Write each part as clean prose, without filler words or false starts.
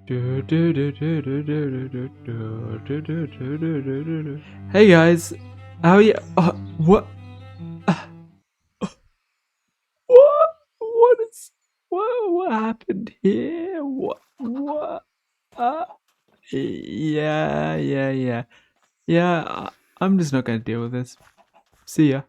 Hey guys, how are you? What? What? What is? What happened here? What? What? Uh, yeah. I'm just not gonna deal with this. See ya.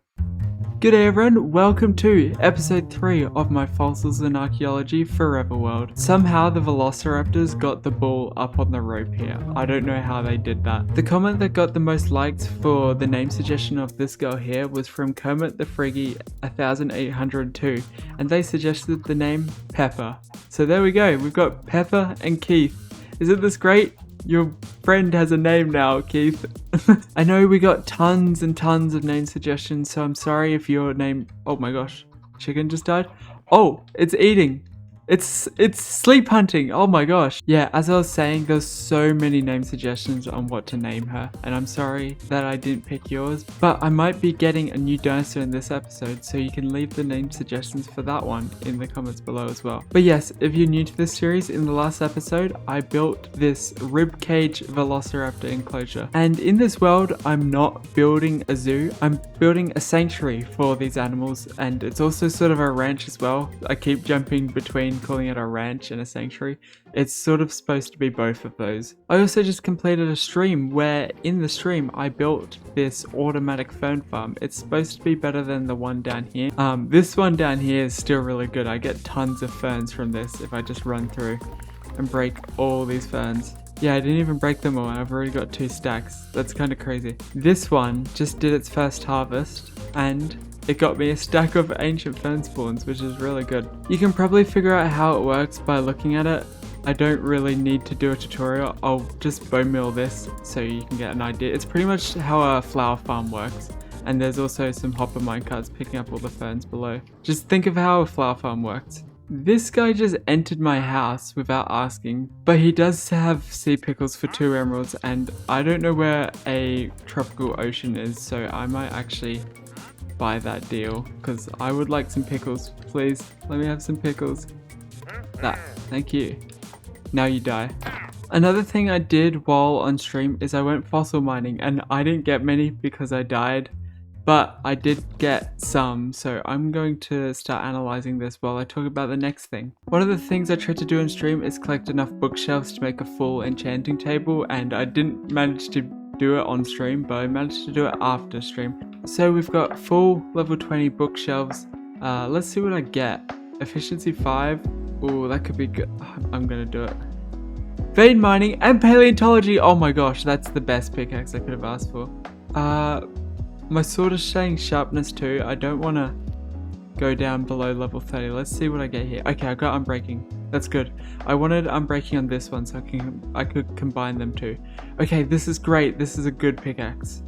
Good day everyone, welcome to episode 3 of my Fossils and Archaeology Forever world. Somehow the velociraptors got the ball up on the rope here. I don't know how they did that. The comment that got the most likes for the name suggestion of this girl here was from Kermit the Friggy 1802, and they suggested the name Pepper. So there we go, we've got Pepper and Keith. Isn't this great? Your friend has a name now, Keith. I know we got tons and tons of name suggestions, so I'm sorry if your name... Oh my gosh, chicken just died? Oh, it's eating. It's sleep hunting. Oh my gosh. Yeah, as I was saying, there's so many name suggestions on what to name her, and I'm sorry that I didn't pick yours, but I might be getting a new dinosaur in this episode, so you can leave the name suggestions for that one in the comments below as well. But yes, if you're new to this series, in the last episode, I built this ribcage velociraptor enclosure, and in this world, I'm not building a zoo, I'm building a sanctuary for these animals, and it's also sort of a ranch as well. I keep jumping between calling it a ranch and a sanctuary. It's sort of supposed to be both of those. I also just completed a stream where in the stream I built this automatic fern farm. It's supposed to be better than the one down here. This one down here is still really good. I get tons of ferns from this if I just run through and break all these ferns. Yeah, I didn't even break them all. I've already got 2 stacks. That's kind of crazy. This one just did its first harvest and it got me a stack of ancient fern spawns, which is really good. You can probably figure out how it works by looking at it. I don't really need to do a tutorial. I'll just bone meal this so you can get an idea. It's pretty much how a flower farm works. And there's also some hopper minecarts picking up all the ferns below. Just think of how a flower farm works. This guy just entered my house without asking, but he does have sea pickles for 2 emeralds, and I don't know where a tropical ocean is, so I might actually buy that deal, because I would like some pickles. Please, let me have some pickles. That, thank you. Now you die. Another thing I did while on stream is I went fossil mining, and I didn't get many because I died, but I did get some, so I'm going to start analyzing this while I talk about the next thing. One of the things I tried to do on stream is collect enough bookshelves to make a full enchanting table, and I didn't manage to do it on stream, but I managed to do it after stream. So we've got full level 20 bookshelves. Let's see what I get. Efficiency 5. Ooh, that could be good. I'm gonna do it. Vein mining and paleontology. Oh my gosh, that's the best pickaxe I could have asked for. My sword is saying sharpness 2. I don't want to go down below level 30. Let's see what I get here. Okay, I got unbreaking. That's good. I wanted unbreaking on this one so I could combine them too. Okay, this is great. This is a good pickaxe.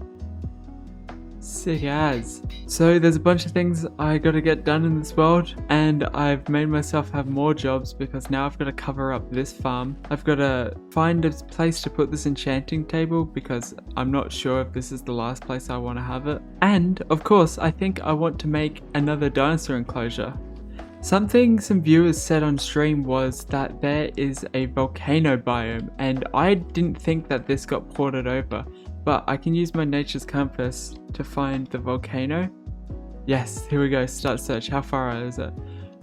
Sick as. So there's a bunch of things I gotta get done in this world, and I've made myself have more jobs because now I've got to cover up this farm. I've got to find a place to put this enchanting table because I'm not sure if this is the last place I want to have it. And of course, I think I want to make another dinosaur enclosure. Something some viewers said on stream was that there is a volcano biome, and I didn't think that this got ported over. But I can use my nature's compass to find the volcano. Yes, here we go, start search. How far out is it?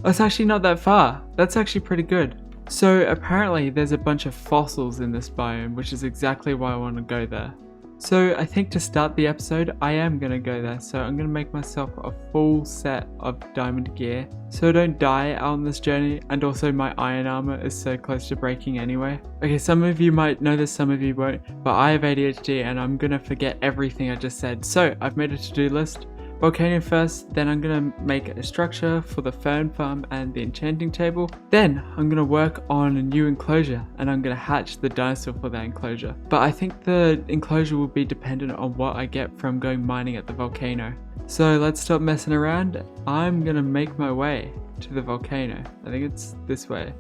Oh, it's actually not that far. That's actually pretty good. So apparently there's a bunch of fossils in this biome, which is exactly why I want to go there. So I think to start the episode, I am going to go there. So I'm going to make myself a full set of diamond gear so I don't die out on this journey, and also my iron armor is so close to breaking anyway. Okay, some of you might know this, some of you won't, but I have ADHD and I'm going to forget everything I just said. So I've made a to-do list. Volcano first, then I'm going to make a structure for the fern farm and the enchanting table. Then I'm going to work on a new enclosure and I'm going to hatch the dinosaur for that enclosure. But I think the enclosure will be dependent on what I get from going mining at the volcano. So let's stop messing around. I'm going to make my way to the volcano. I think it's this way.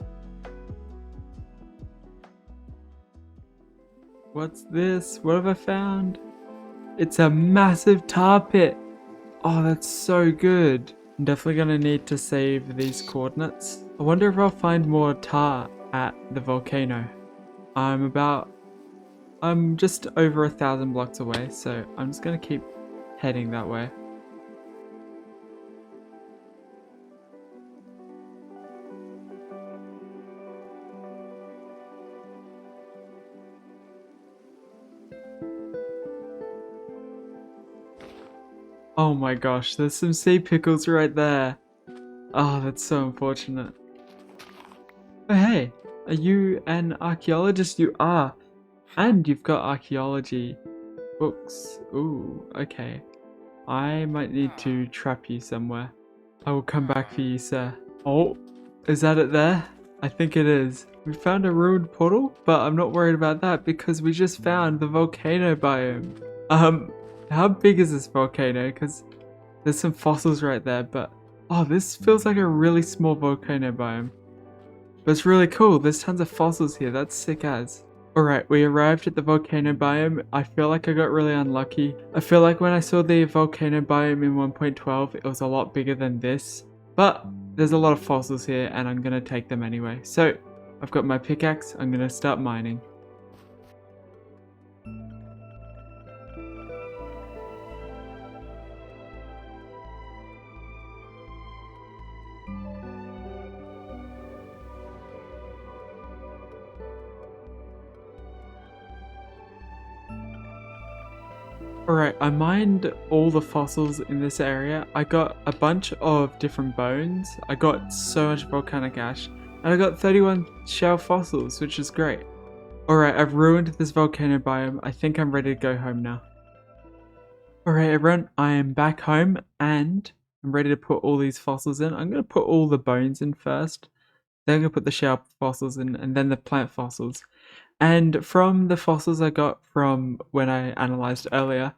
What's this? What have I found? It's a massive tar pit. Oh, that's so good. I'm definitely gonna need to save these coordinates. I wonder if I'll find more tar at the volcano. I'm just over 1,000 blocks away, so I'm just gonna keep heading that way. Oh my gosh, there's some sea pickles right there. Oh, that's so unfortunate. Oh hey, are you an archaeologist? You are. And you've got archaeology books. Ooh, okay. I might need to trap you somewhere. I will come back for you, sir. Oh, is that it there? I think it is. We found a ruined portal, but I'm not worried about that because we just found the volcano biome. How big is this volcano? Because there's some fossils right there, but oh, this feels like a really small volcano biome. But it's really cool. There's tons of fossils here. That's sick as. Alright, we arrived at the volcano biome. I feel like I got really unlucky. I feel like when I saw the volcano biome in 1.12, it was a lot bigger than this. But there's a lot of fossils here and I'm gonna take them anyway. So, I've got my pickaxe. I'm gonna start mining. Alright, I mined all the fossils in this area. I got a bunch of different bones. I got so much volcanic ash. And I got 31 shell fossils, which is great. Alright, I've ruined this volcano biome. I think I'm ready to go home now. Alright everyone, I am back home and I'm ready to put all these fossils in. I'm going to put all the bones in first. Then I'm going to put the shell fossils in and then the plant fossils. And from the fossils I got from when I analysed earlier,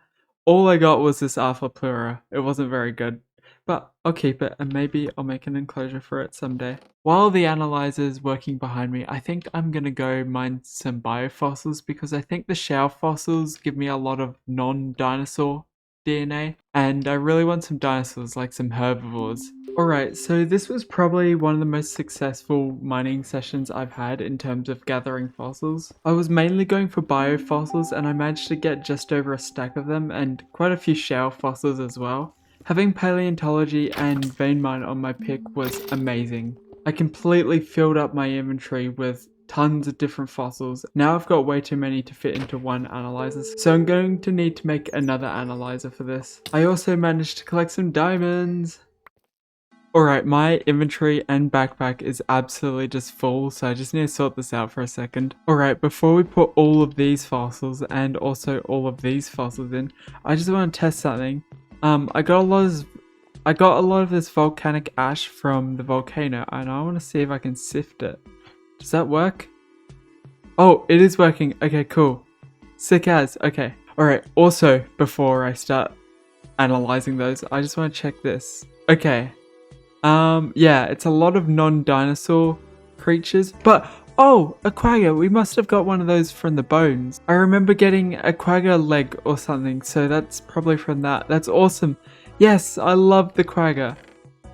all I got was this Arthropleura. It wasn't very good. But I'll keep it and maybe I'll make an enclosure for it someday. While the analyzer's working behind me, I think I'm going to go mine some biofossils because I think the shell fossils give me a lot of non-dinosaur DNA. And I really want some dinosaurs, like some herbivores. Alright, so this was probably one of the most successful mining sessions I've had in terms of gathering fossils. I was mainly going for biofossils and I managed to get just over a stack of them and quite a few shell fossils as well. Having paleontology and vein mine on my pick was amazing. I completely filled up my inventory with tons of different fossils. Now I've got way too many to fit into one analyzer, so I'm going to need to make another analyzer for this. I also managed to collect some diamonds. Alright, my inventory and backpack is absolutely just full, so I just need to sort this out for a second. Alright, before we put all of these fossils and also all of these fossils in, I just want to test something. I got a lot of this volcanic ash from the volcano and I want to see if I can sift it. Does that work? Oh, it is working. Okay, cool. Sick as. Okay. Alright, also, before I start analyzing those, I just want to check this. Okay. Yeah, it's a lot of non-dinosaur creatures, but oh, a quagga. We must have got one of those from the bones. I remember getting a quagga leg or something, so that's probably from that. That's awesome. Yes, I love the quagga.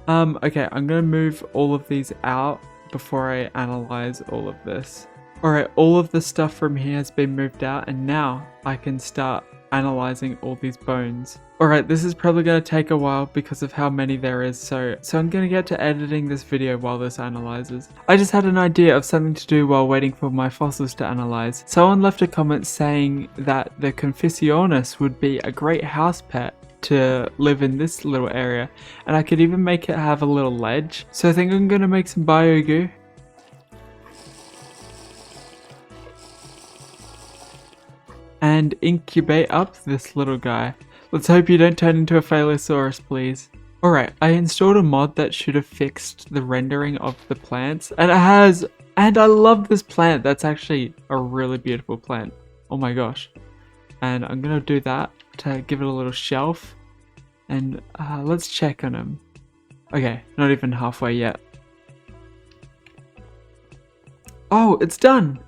Okay, I'm gonna move all of these out before I analyze all of this. Alright, all of the stuff from here has been moved out and now I can start analyzing all these bones. Alright, this is probably going to take a while because of how many there is, so I'm going to get to editing this video while this analyzes. I just had an idea of something to do while waiting for my fossils to analyze. Someone left a comment saying that the Confucianus would be a great house pet to live in this little area, and I could even make it have a little ledge. So I think I'm going to make some bio-goo. And incubate up this little guy. Let's hope you don't turn into a Phalangosaurus, please. Alright, I installed a mod that should have fixed the rendering of the plants, and it has, and I love this plant. That's actually a really beautiful plant. Oh my gosh. And I'm gonna do that to give it a little shelf, and let's check on him. Okay, not even halfway yet. Oh, it's done!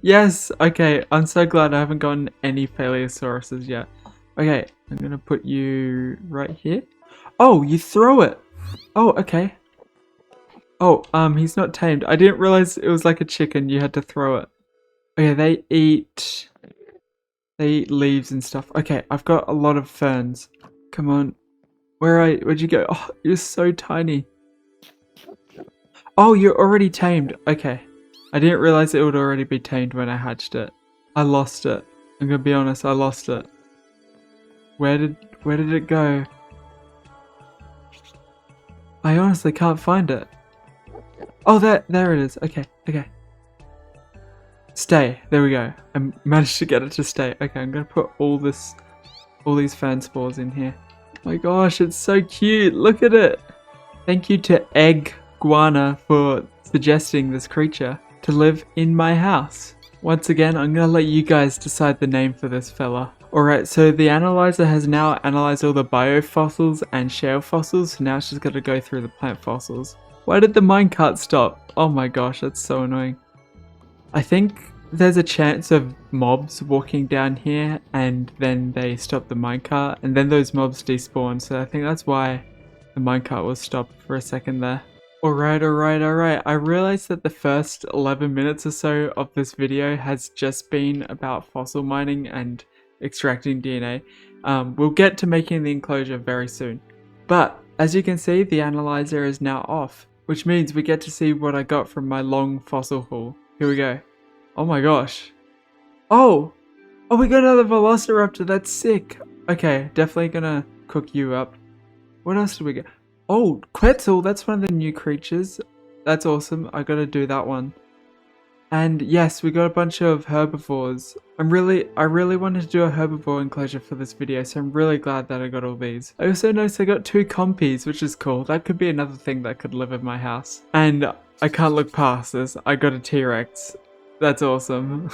Yes, okay, I'm so glad I haven't gotten any Phalangosaurus yet. Okay, I'm gonna put you right here. Oh, you throw it! Oh, okay. Oh, he's not tamed. I didn't realize it was like a chicken, you had to throw it. Okay, they eat leaves and stuff. Okay, I've got a lot of ferns. Come on. Where'd you go? Oh, you're so tiny. Oh, you're already tamed. Okay. I didn't realize it would already be tamed when I hatched it. I lost it. I'm gonna be honest, I lost it. Where did it go? I honestly can't find it. Oh, there it is. Okay. Stay. There we go. I managed to get it to stay. Okay, I'm gonna put all these fern spores in here. Oh my gosh, it's so cute. Look at it. Thank you to Egg Guana for suggesting this creature to live in my house. Once again, I'm gonna let you guys decide the name for this fella. Alright, so the analyzer has now analyzed all the biofossils and shale fossils, so now it's just gotta go through the plant fossils. Why did the minecart stop? Oh my gosh, that's so annoying. I think there's a chance of mobs walking down here and then they stop the minecart and then those mobs despawn, so I think that's why the minecart was stopped for a second there. Alright. I realized that the first 11 minutes or so of this video has just been about fossil mining and extracting DNA. We'll get to making the enclosure very soon. But as you can see, the analyzer is now off, which means we get to see what I got from my long fossil haul. Here we go. Oh my gosh. Oh, we got another velociraptor. That's sick. Okay, definitely gonna cook you up. What else do we get? Oh, Quetzal, that's one of the new creatures. That's awesome. I gotta do that one. And yes, we got a bunch of herbivores. I really wanted to do a herbivore enclosure for this video, so I'm really glad that I got all these. I also noticed I got 2 compies, which is cool. That could be another thing that could live in my house. And I can't look past this. I got a T-Rex. That's awesome.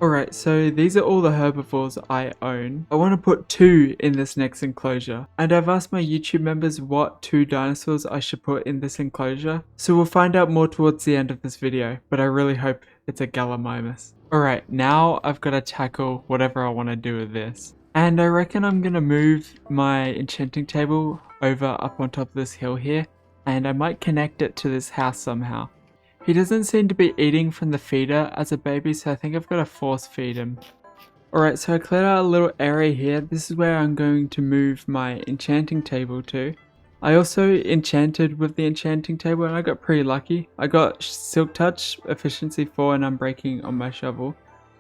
Alright, so these are all the herbivores I own. I want to put 2 in this next enclosure. And I've asked my YouTube members what 2 dinosaurs I should put in this enclosure. So we'll find out more towards the end of this video, but I really hope it's a Gallimimus. Alright, now I've got to tackle whatever I want to do with this. And I reckon I'm going to move my enchanting table over up on top of this hill here. And I might connect it to this house somehow. He doesn't seem to be eating from the feeder as a baby, so I think I've got to force feed him. Alright, so I cleared out a little area here. This is where I'm going to move my enchanting table to. I also enchanted with the enchanting table and I got pretty lucky. I got Silk Touch, Efficiency 4 and Unbreaking on my shovel.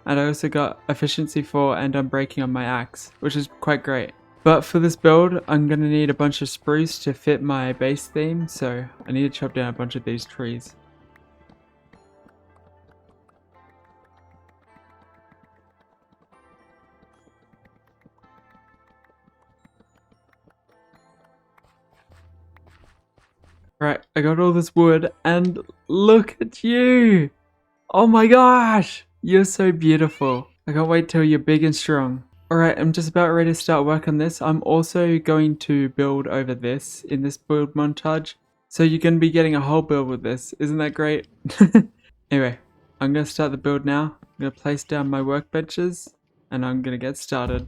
And I also got Efficiency 4 and Unbreaking on my axe, which is quite great. But for this build, I'm going to need a bunch of spruce to fit my base theme, so I need to chop down a bunch of these trees. Right, I got all this wood and look at you! Oh my gosh! You're so beautiful. I can't wait till you're big and strong. Alright, I'm just about ready to start work on this. I'm also going to build over this in this build montage. So you're going to be getting a whole build with this. Isn't that great? Anyway, I'm going to start the build now. I'm going to place down my workbenches and I'm going to get started.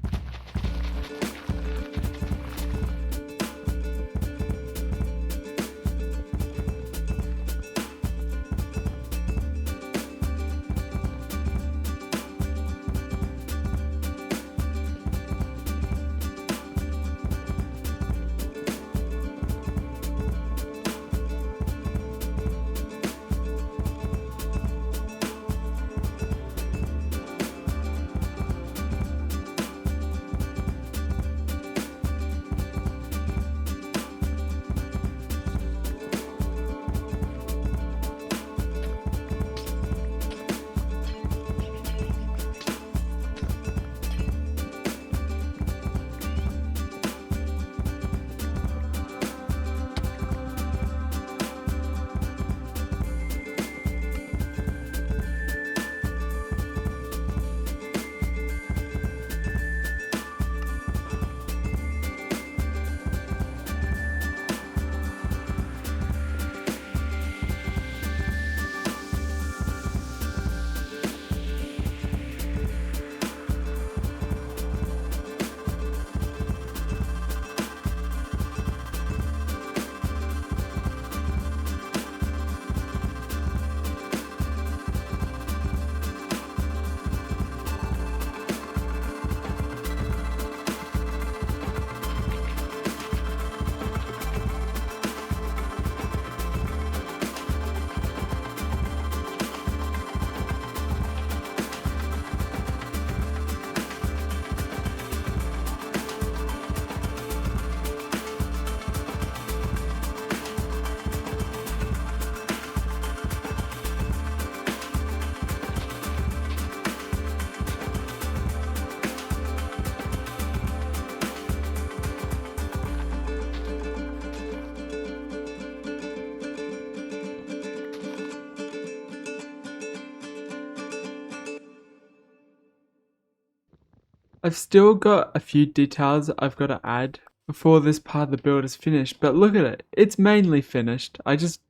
I've still got a few details I've got to add before this part of the build is finished, but look at it. It's mainly finished. I just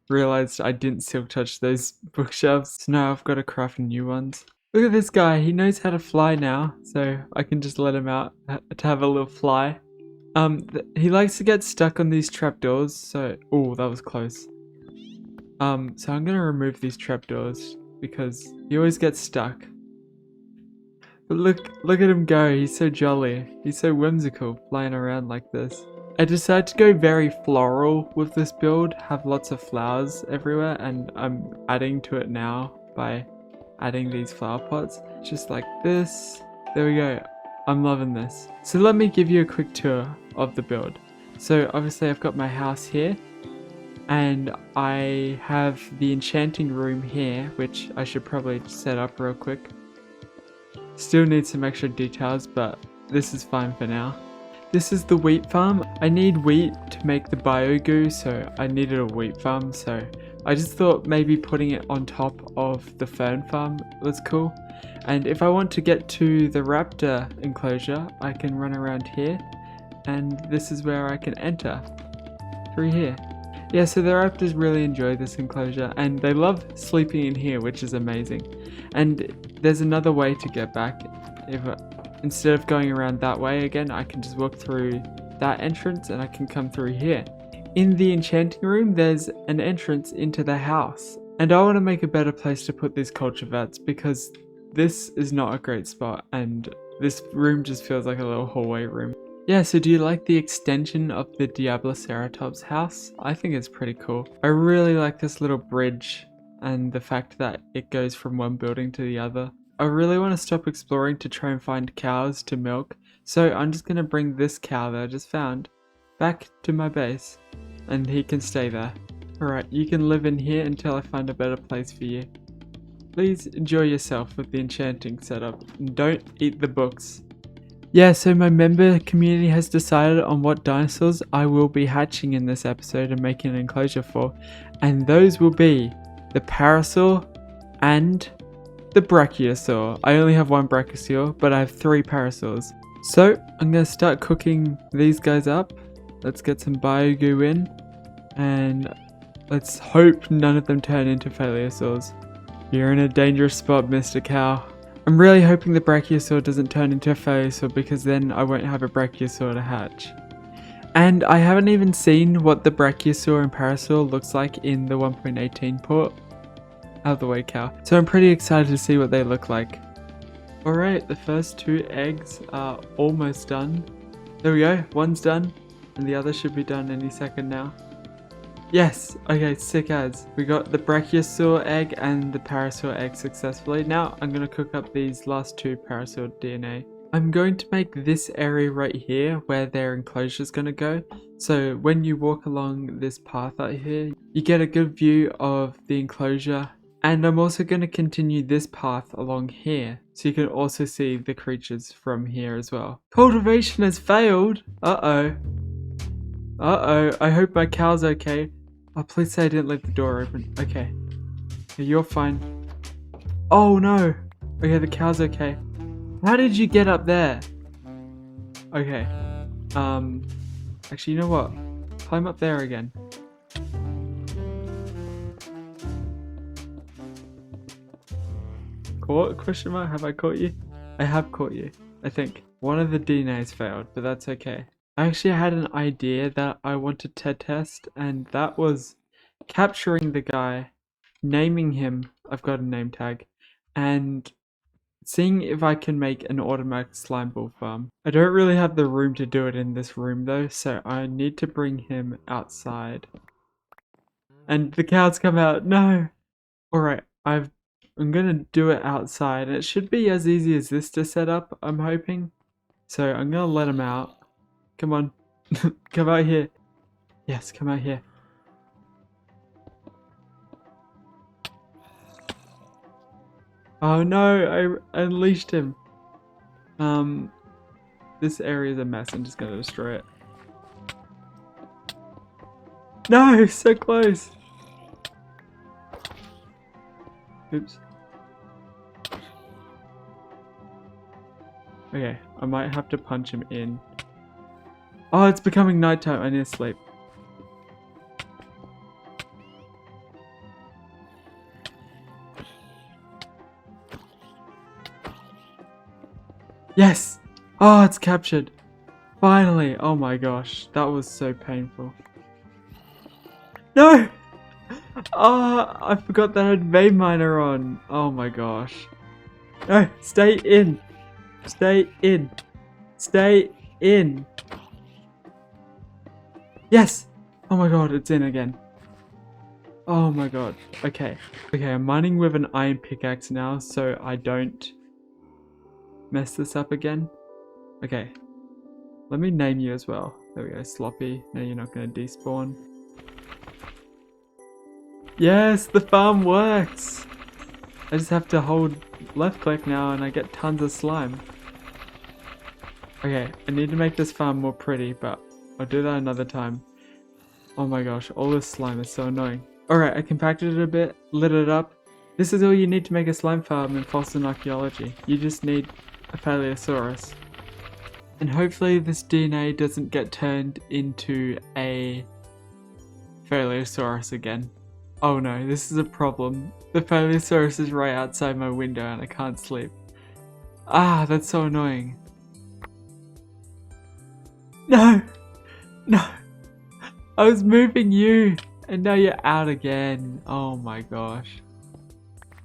realized I didn't silk touch those bookshelves, so now I've got to craft new ones. Look at this guy. He knows how to fly now, so I can just let him out to have a little fly. He likes to get stuck on these trapdoors, so... Oh, that was close. So I'm gonna remove these trapdoors because he always gets stuck. But look at him go. He's so jolly. He's so whimsical, flying around like this. I decided to go very floral with this build, have lots of flowers everywhere, and I'm adding to it now by adding these flower pots, just like this. There we go. I'm loving this. So let me give you a quick tour of the build. So obviously I've got my house here, and I have the enchanting room here, which I should probably set up real quick. Still need some extra details, but this is fine for now. This is the wheat farm. I need wheat to make the biogoo, so I needed a wheat farm, so I just thought maybe putting it on top of the fern farm was cool. And if I want to get to the raptor enclosure, I can run around here, and this is where I can enter through here. Yeah, so the raptors really enjoy this enclosure, and they love sleeping in here, which is amazing. And there's another way to get back. Instead of going around that way again, I can just walk through that entrance and I can come through here. In the enchanting room, there's an entrance into the house. And I want to make a better place to put these culture vats because this is not a great spot and this room just feels like a little hallway room. Yeah, so do you like the extension of the Diabloceratops house? I think it's pretty cool. I really like this little bridge and the fact that it goes from one building to the other. I really want to stop exploring to try and find cows to milk, so I'm just going to bring this cow that I just found back to my base, and he can stay there. Alright, you can live in here until I find a better place for you. Please enjoy yourself with the enchanting setup, and don't eat the books. Yeah, so my member community has decided on what dinosaurs I will be hatching in this episode and making an enclosure for, and those will be the parasaur and the brachiosaur. I only have one brachiosaur, but I have 3 parasaurs. So I'm going to start cooking these guys up. Let's get some biogoo in, and let's hope none of them turn into phalangosaurs. You're in a dangerous spot, Mr. Cow. I'm really hoping the brachiosaur doesn't turn into a phalangosaur because then I won't have a brachiosaur to hatch. And I haven't even seen what the brachiosaur and parasaur looks like in the 1.18 port. Out of the way, cow. So I'm pretty excited to see what they look like. Alright, the first 2 eggs are almost done. There we go, one's done, and the other should be done any second now. Yes! Okay, sick as. We got the brachiosaur egg and the parasaur egg successfully. Now I'm going to cook up these last 2 parasaur DNA. I'm going to make this area right here where their enclosure is going to go. So when you walk along this path out here, you get a good view of the enclosure. And I'm also going to continue this path along here, so you can also see the creatures from here as well. Cultivation has failed! Uh-oh. Uh-oh, I hope my cow's okay. Oh, please say I didn't leave the door open. Okay. You're fine. Oh no! Okay, the cow's okay. How did you get up there? Okay. Actually, you know what? Climb up there again. Caught? Question mark? Have I caught you? I have caught you, I think. One of the DNAs failed, but that's okay. I actually had an idea that I wanted to test, and that was capturing the guy, naming him, I've got a name tag, and seeing if I can make an automatic slime ball farm. I don't really have the room to do it in this room though, so I need to bring him outside. And the cows come out, no! Alright, I'm gonna do it outside, and it should be as easy as this to set up, I'm hoping. So I'm gonna let him out. Come on, come out here. Yes, come out here. Oh no, I unleashed him. This area is a mess. I'm just gonna destroy it. No, so close. Oops. Okay, I might have to punch him in. Oh, it's becoming nighttime. I need to sleep. Yes! Oh, it's captured. Finally. Oh my gosh. That was so painful. No! Oh, I forgot that I had vein miner on. Oh my gosh. No, stay in. Stay in. Stay in. Yes! Oh my god, it's in again. Oh my god. Okay. Okay, I'm mining with an iron pickaxe now so I don't mess this up again. Okay. Let me name you as well. There we go, Sloppy. No, you're not going to despawn. Yes, the farm works! I just have to hold left click now and I get tons of slime. Okay, I need to make this farm more pretty, but I'll do that another time. Oh my gosh, all this slime is so annoying. Alright, I compacted it a bit, lit it up. This is all you need to make a slime farm in Fossils and Archaeology. You just need a Paleosaurus. And hopefully this DNA doesn't get turned into a Paleosaurus again. Oh no, this is a problem. The Paleosaurus is right outside my window and I can't sleep. Ah, that's so annoying. No! No! I was moving you! And now you're out again. Oh my gosh.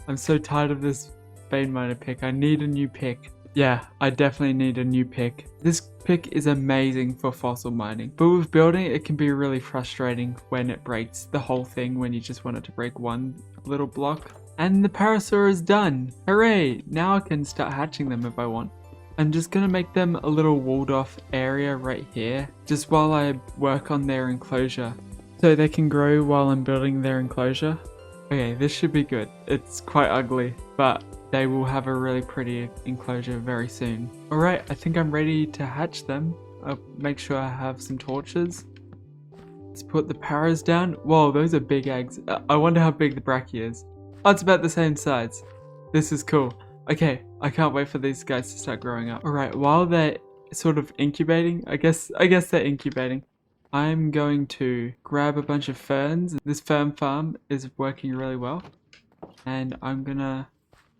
I'm so tired of this vein miner pick. I need a new pick. Yeah, I definitely need a new pick. This pick is amazing for fossil mining, but with building it can be really frustrating when it breaks the whole thing when you just want it to break one little block. And the parasaur is done! Hooray! Now I can start hatching them if I want. I'm just gonna make them a little walled off area right here, just while I work on their enclosure, so they can grow while I'm building their enclosure. Okay, this should be good. It's quite ugly, but they will have a really pretty enclosure very soon. Alright, I think I'm ready to hatch them. I'll make sure I have some torches. Let's put the paras down. Whoa, those are big eggs. I wonder how big the brachia is. Oh, it's about the same size. This is cool. Okay, I can't wait for these guys to start growing up. Alright, while they're sort of incubating, I guess they're incubating, I'm going to grab a bunch of ferns. This fern farm is working really well. And I'm gonna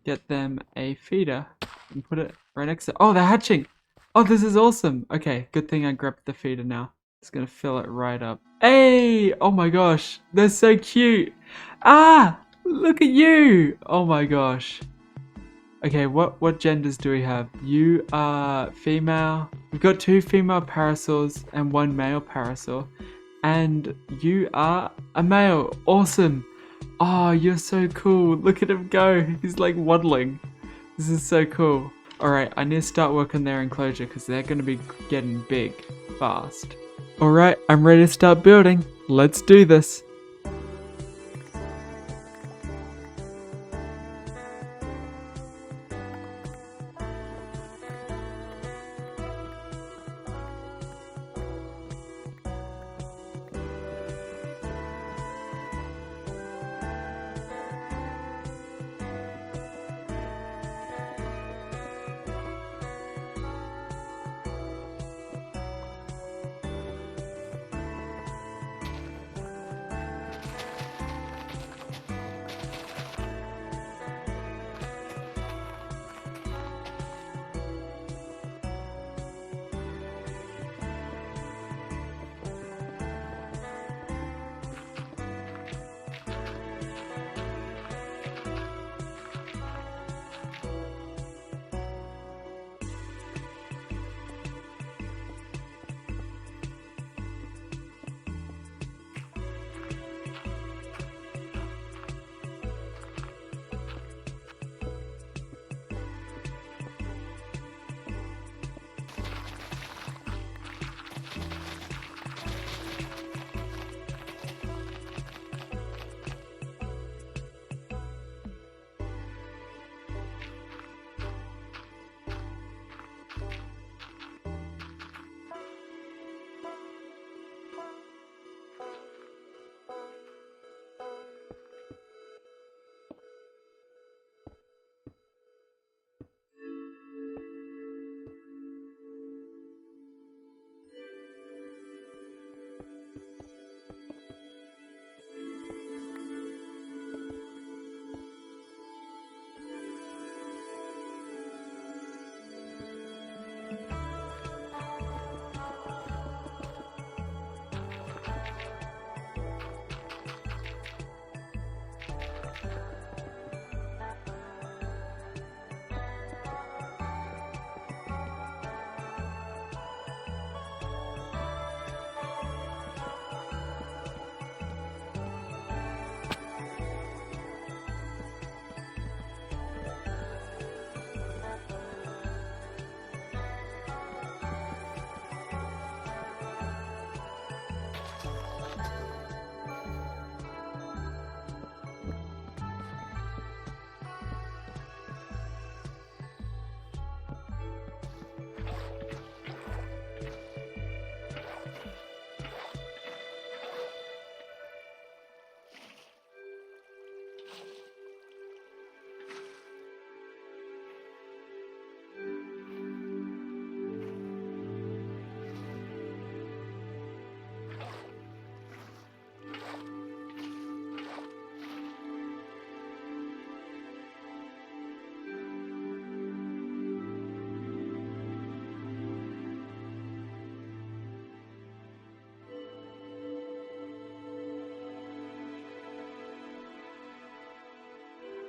get them a feeder and put it right next to it. Oh, they're hatching! Oh, this is awesome! Okay, good thing I grabbed the feeder now. Just gonna fill it right up. Hey! Oh my gosh, they're so cute! Ah! Look at you! Oh my gosh. Okay, what genders do we have? You are female. We've got 2 female parasaurs and 1 male parasaur. And you are a male. Awesome. Oh, you're so cool. Look at him go. He's like waddling. This is so cool. Alright, I need to start working their enclosure because they're going to be getting big fast. Alright, I'm ready to start building. Let's do this.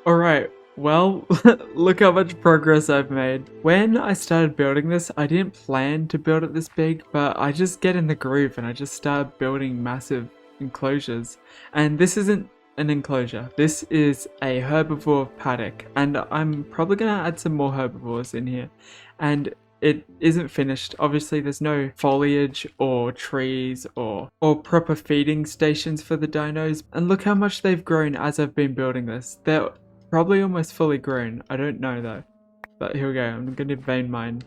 Alright, well, look how much progress I've made. When I started building this, I didn't plan to build it this big, but I just get in the groove and I just start building massive enclosures. And this isn't an enclosure, this is a herbivore paddock, and I'm probably going to add some more herbivores in here. And it isn't finished. Obviously there's no foliage or trees or proper feeding stations for the dinos. And look how much they've grown as I've been building this. They're probably almost fully grown. I don't know though. But here we go. I'm going to vein mine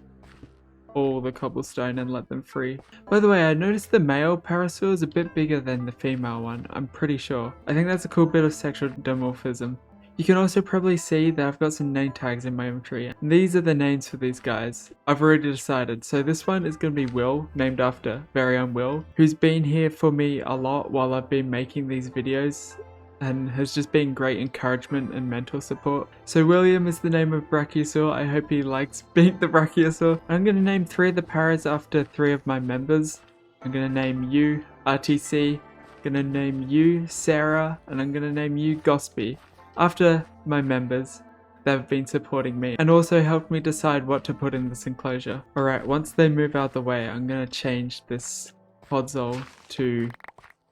all the cobblestone and let them free. By the way, I noticed the male parasaur is a bit bigger than the female one. I'm pretty sure. I think that's a cool bit of sexual dimorphism. You can also probably see that I've got some name tags in my inventory. And these are the names for these guys. I've already decided. So this one is going to be Will, named after very own Will, who's been here for me a lot while I've been making these videos and has just been great encouragement and mental support. So William is the name of Brachiosaur. I hope he likes being the Brachiosaur. I'm going to name 3 of the paras after 3 of my members. I'm going to name you RTC, I'm going to name you Sarah, and I'm going to name you Gospy, after my members that have been supporting me and also helped me decide what to put in this enclosure. Alright, once they move out the way, I'm going to change this podzol to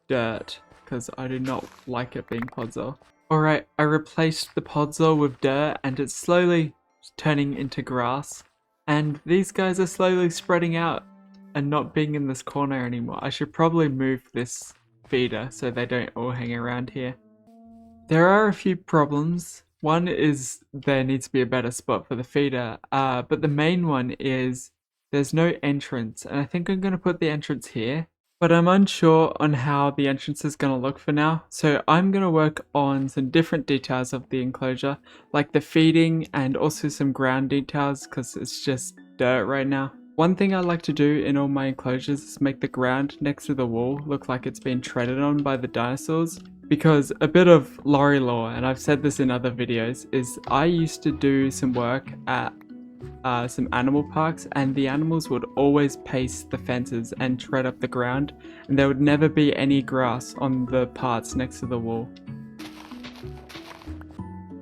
dirt because I do not like it being podzol. Alright, I replaced the podzol with dirt and it's slowly turning into grass, and these guys are slowly spreading out and not being in this corner anymore. I should probably move this feeder so they don't all hang around here. There are a few problems. One is there needs to be a better spot for the feeder, but the main one is there's no entrance, and I think I'm going to put the entrance here, but I'm unsure on how the entrance is going to look for now, so I'm going to work on some different details of the enclosure, like the feeding and also some ground details because it's just dirt right now. One thing I like to do in all my enclosures is make the ground next to the wall look like it's been treaded on by the dinosaurs. Because a bit of lorry lore, and I've said this in other videos, is I used to do some work at some animal parks, and the animals would always pace the fences and tread up the ground, and there would never be any grass on the parts next to the wall.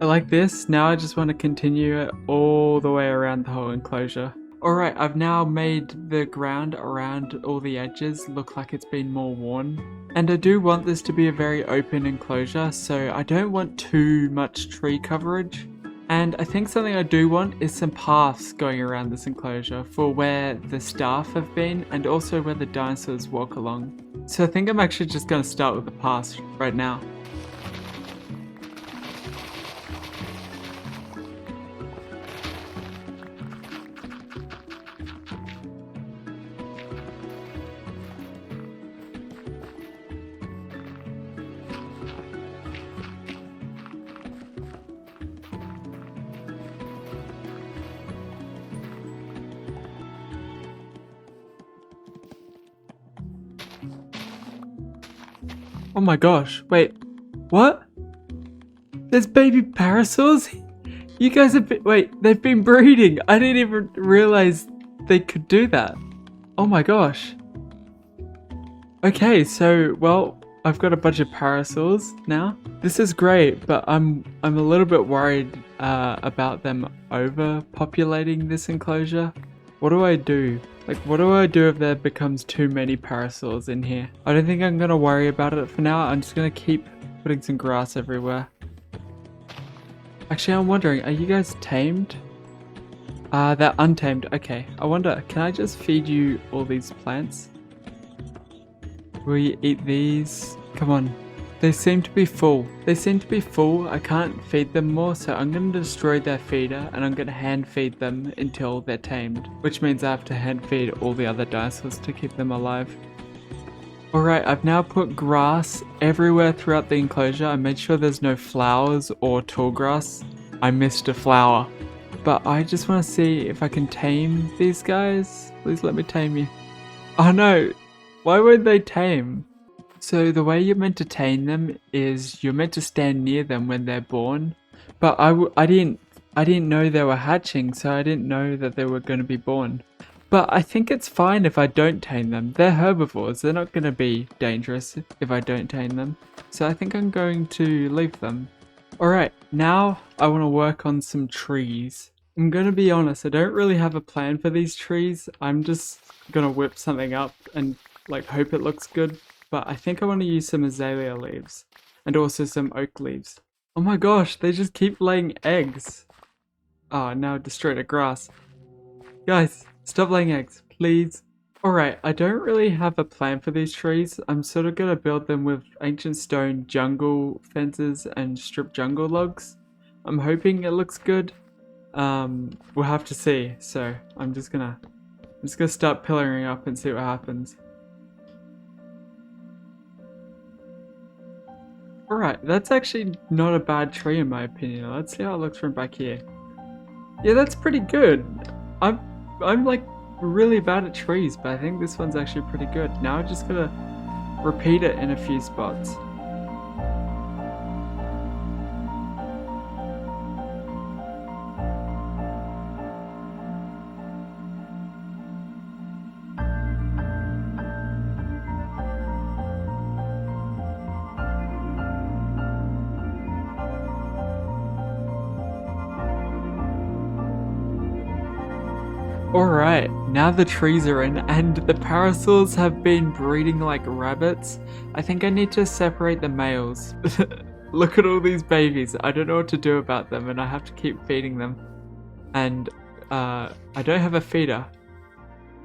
I like this. Now I just want to continue it all the way around the whole enclosure. Alright, I've now made the ground around all the edges look like it's been more worn. And I do want this to be a very open enclosure, so I don't want too much tree coverage. And I think something I do want is some paths going around this enclosure for where the staff have been and also where the dinosaurs walk along. So I think I'm actually just going to start with the paths right now. Oh my gosh, wait, what? There's baby parasaurs? You guys have been, wait, they've been breeding. I didn't even realize they could do that. Oh my gosh. Okay, so, well, I've got a bunch of parasaurs now. This is great, but I'm a little bit worried about them overpopulating this enclosure. What do I do? Like, what do I do if there becomes too many parasaurs in here? I don't think I'm gonna worry about it for now. I'm just gonna keep putting some grass everywhere. Actually, I'm wondering, are you guys tamed? They're untamed. Okay, I wonder, can I just feed you all these plants? Will you eat these? Come on. They seem to be full. They seem to be full. I can't feed them more, so I'm going to destroy their feeder and I'm going to hand feed them until they're tamed. Which means I have to hand feed all the other dinosaurs to keep them alive. Alright, I've now put grass everywhere throughout the enclosure. I made sure there's no flowers or tall grass. I missed a flower. But I just want to see if I can tame these guys. Please let me tame you. Oh no! Why won't they tame? So the way you're meant to tame them is you're meant to stand near them when they're born, but I didn't know they were hatching, so I didn't know that they were going to be born. But I think it's fine if I don't tame them. They're herbivores, they're not going to be dangerous if I don't tame them. So I think I'm going to leave them. Alright, now I want to work on some trees. I'm gonna be honest, I don't really have a plan for these trees. I'm just gonna whip something up and like hope it looks good. But I think I want to use some azalea leaves and also some oak leaves. Oh my gosh, they just keep laying eggs. Oh, now I destroyed the grass. Guys, stop laying eggs, please. Alright, I don't really have a plan for these trees. I'm sort of gonna build them with ancient stone jungle fences and stripped jungle logs. I'm hoping it looks good. We'll have to see. So I'm just gonna start pillaring up and see what happens. Alright, that's actually not a bad tree in my opinion. Let's see how it looks from back here. Yeah, that's pretty good. I'm like really bad at trees, but I think this one's actually pretty good. Now I'm just gonna repeat it in a few spots. Alright, now the trees are in and the parasaurs have been breeding like rabbits. I think I need to separate the males. Look at all these babies. I don't know what to do about them and I have to keep feeding them. And I don't have a feeder,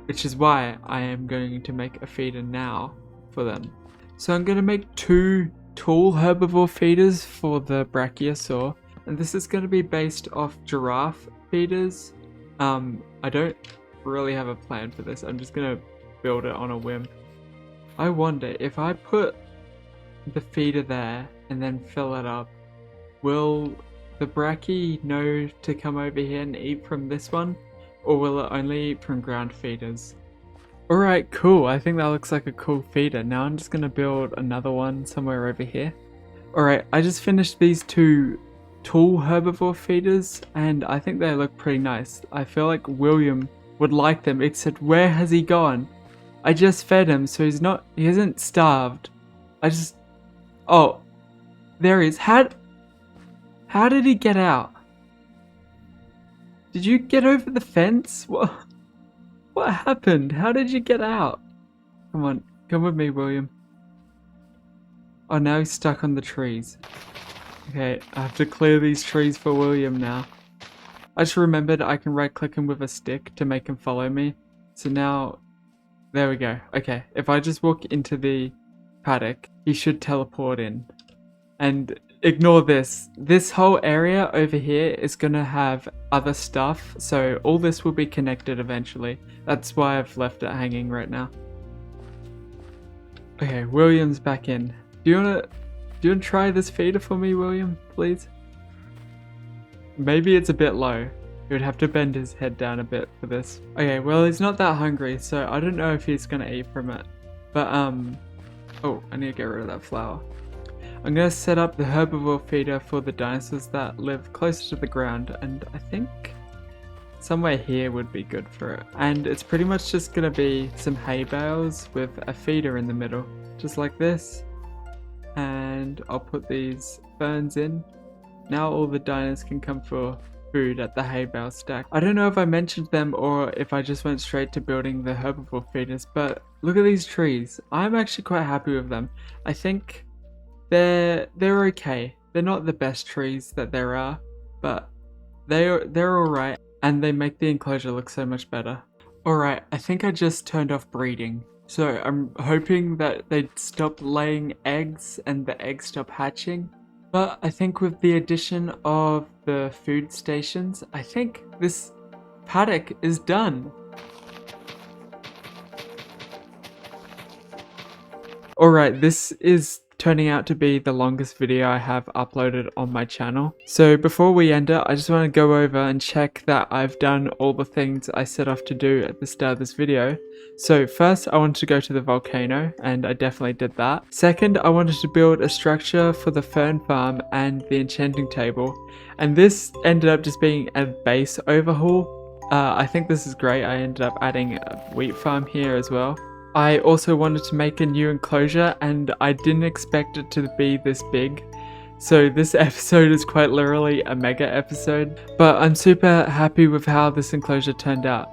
which is why I am going to make a feeder now for them. So I'm going to make 2 tall herbivore feeders for the brachiosaur. And this is going to be based off giraffe feeders. I don't really have a plan for this. I'm just gonna build it on a whim. I wonder if I put the feeder there and then fill it up, will the brachie know to come over here and eat from this one? Or will it only eat from ground feeders? Alright, cool. I think that looks like a cool feeder. Now I'm just gonna build another one somewhere over here. Alright, I just finished these 2 tall herbivore feeders and I think they look pretty nice. I feel like William would like them, except where has he gone? I just fed him, so he isn't starved. Oh, there he is. How did he get out? Did you get over the fence? What happened? How did you get out? Come on, come with me, William. Oh, now he's stuck on the trees. Okay, I have to clear these trees for William now. I just remembered I can right click him with a stick to make him follow me. So now, there we go. Okay, if I just walk into the paddock, he should teleport in. And ignore this. This whole area over here is gonna have other stuff. So all this will be connected eventually. That's why I've left it hanging right now. Okay, William's back in. Do you wanna try this feeder for me, William, please? Maybe it's a bit low. He would have to bend his head down a bit for this. Okay, well, he's not that hungry, so I don't know if he's gonna eat from it. But, oh, I need to get rid of that flower. I'm gonna set up the herbivore feeder for the dinosaurs that live closer to the ground, and I think somewhere here would be good for it. And it's pretty much just gonna be some hay bales with a feeder in the middle, just like this. And I'll put these ferns in. Now all the dinos can come for food at the hay bale stack. I don't know if I mentioned them or if I just went straight to building the herbivore feeders, but look at these trees. I'm actually quite happy with them. I think they're okay. They're not the best trees that there are, but they're alright, and they make the enclosure look so much better. Alright, I think I just turned off breeding. So I'm hoping that they'd stop laying eggs and the eggs stop hatching. But I think with the addition of the food stations, I think this paddock is done. Alright, this is turning out to be the longest video I have uploaded on my channel. So before we end it, I just want to go over and check that I've done all the things I set off to do at the start of this video. So first I wanted to go to the volcano, and I definitely did that. Second, I wanted to build a structure for the fern farm and the enchanting table, and this ended up just being a base overhaul. I think this is great. I ended up adding a wheat farm here as well. I also wanted to make a new enclosure, and I didn't expect it to be this big. So this episode is quite literally a mega episode, but I'm super happy with how this enclosure turned out.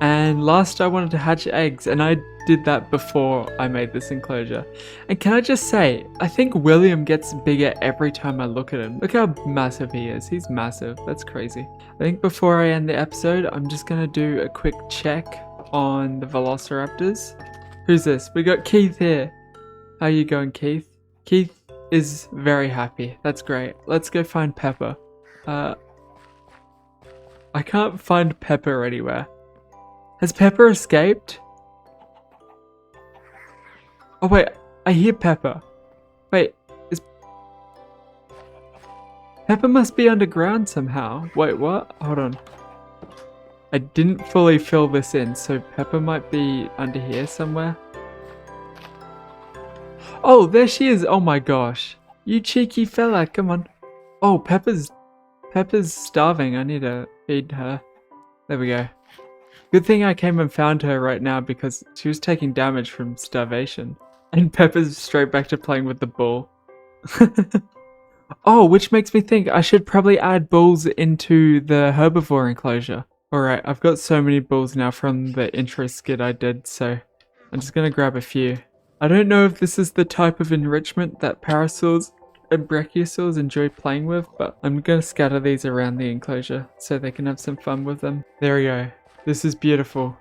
And last I wanted to hatch eggs, and I did that before I made this enclosure. And can I just say, I think William gets bigger every time I look at him. Look how massive he is. He's massive. That's crazy. I think before I end the episode, I'm just gonna do a quick check on the velociraptors. Who's this? We got Keith here. How you going, Keith? Keith is very happy. That's great. Let's go find Pepper. I can't find Pepper anywhere. Has Pepper escaped? Oh wait, I hear Pepper. Wait, is... Pepper must be underground somehow. Wait, what? Hold on. I didn't fully fill this in, so Pepper might be under here somewhere. Oh, there she is! Oh my gosh. You cheeky fella, come on. Oh, Pepper's starving. I need to feed her. There we go. Good thing I came and found her right now because she was taking damage from starvation. And Pepper's straight back to playing with the bull. Oh, which makes me think I should probably add bulls into the herbivore enclosure. Alright, I've got so many bulls now from the intro skit I did, so I'm just gonna grab a few. I don't know if this is the type of enrichment that parasaurs and brachiosaurs enjoy playing with, but I'm gonna scatter these around the enclosure so they can have some fun with them. There we go. This is beautiful.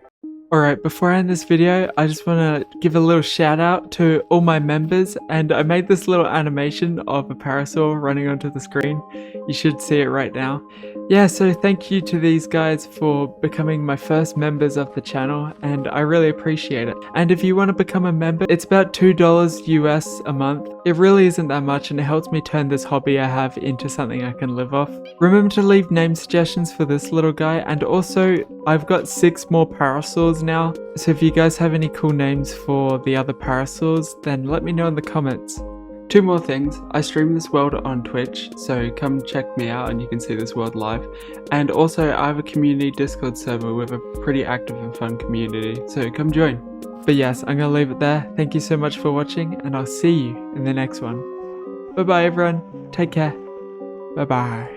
Alright, before I end this video, I just want to give a little shout out to all my members, and I made this little animation of a parasaur running onto the screen. You should see it right now. Yeah, so thank you to these guys for becoming my first members of the channel, and I really appreciate it. And if you want to become a member, it's about $2 US a month. It really isn't that much, and it helps me turn this hobby I have into something I can live off. Remember to leave name suggestions for this little guy, and also I've got 6 more parasaurs now, so if you guys have any cool names for the other parasaurs, then let me know in the comments. 2 more things. I stream this world on Twitch, so come check me out and you can see this world live. And also I have a community Discord server with a pretty active and fun community, so come join. But yes, I'm gonna leave it there. Thank you so much for watching, and I'll see you in the next one. Bye bye everyone. Take care. Bye bye.